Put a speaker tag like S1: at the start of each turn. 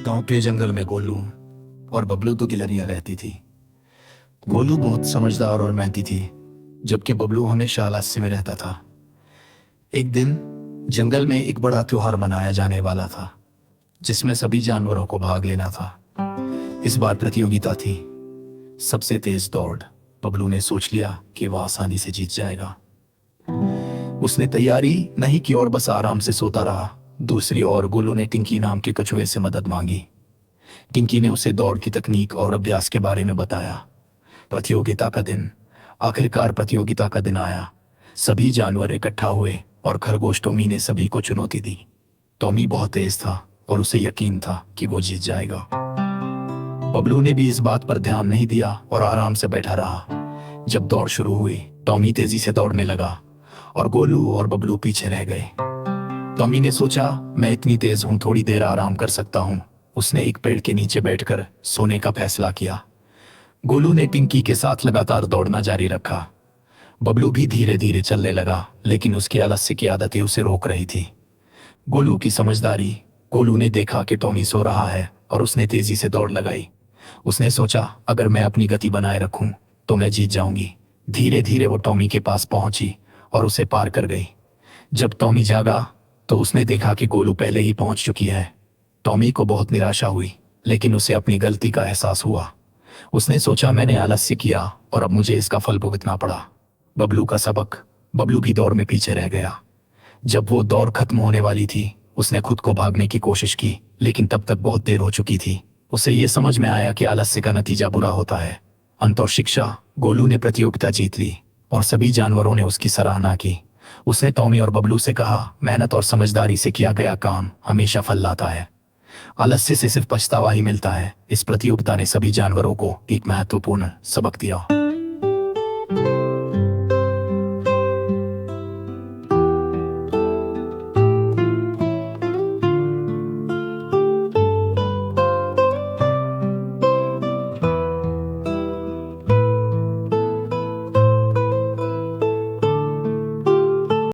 S1: गांव के जंगल में गोलू और बबलू तो गिलहरियां रहती थी। गोलू बहुत समझदार और मेहनती थी, जबकि बबलू हमेशा आलस्य में रहता था। एक दिन जंगल में एक बड़ा त्योहार मनाया जाने वाला था, जिसमें सभी जानवरों को भाग लेना था। इस बार प्रतियोगिता थी, सबसे तेज दौड़। बबलू ने सोच लिया कि वह आसानी से जीत जाएगा। उसने तैयारी नहीं की और बस आराम से सोता रहा। दूसरी ओर गोलू ने टिंकी नाम के कछुए से मदद मांगी। टिंकी ने उसे दौड़ की तकनीक और अभ्यास के बारे में बताया। प्रतियोगिता का दिन आखिरकार प्रतियोगिता का दिन आया। सभी जानवर इकट्ठा हुए और खरगोश टॉमी ने सभी को चुनौती दी। टॉमी बहुत तेज था और उसे यकीन था कि वो जीत जाएगा। बबलू ने भी इस बात पर ध्यान नहीं दिया और आराम से बैठा रहा। जब दौड़ शुरू हुई, टॉमी तेजी से दौड़ने लगा और गोलू और बबलू पीछे रह गए। टॉमी ने सोचा, मैं इतनी तेज हूं, थोड़ी देर आराम कर सकता हूं। उसने एक पेड़ के नीचे बैठकर सोने का फैसला किया। गोलू ने टिंकी के साथ लगातार दौड़ना जारी रखा। बबलू भी धीरे धीरे चलने लगा, लेकिन उसकी आलस्य की आदतें उसे रोक रही थी। गोलू की समझदारी। गोलू ने देखा कि टॉमी सो रहा है और उसने तेजी से दौड़ लगाई। उसने सोचा, अगर मैं अपनी गति बनाए रखूं तो मैं जीत जाऊंगी। धीरे धीरे वो टॉमी के पास पहुंची और उसे पार कर गई। जब टॉमी जागा तो उसने देखा कि गोलू पहले ही पहुंच चुकी है। टॉमी को बहुत निराशा हुई, लेकिन उसे अपनी गलती का एहसास हुआ। उसने सोचा, मैंने आलस्य किया और अब मुझे इसका फल भुगतना पड़ा। बबलू का सबक। बबलू भी दौड़ में पीछे रह गया। जब वो दौड़ खत्म होने वाली थी, उसने खुद को भागने की कोशिश की, लेकिन तब तक बहुत देर हो चुकी थी। उसे ये समझ में आया कि आलस्य का नतीजा बुरा होता है। अंत और शिक्षा। गोलू ने प्रतियोगिता जीत ली और सभी जानवरों ने उसकी सराहना की। उसने टॉमी और बबलू से कहा, मेहनत और समझदारी से किया गया काम हमेशा फल लाता है, आलस्य से सिर्फ पछतावा ही मिलता है। इस प्रतियोगिता ने सभी जानवरों को एक महत्वपूर्ण सबक दिया।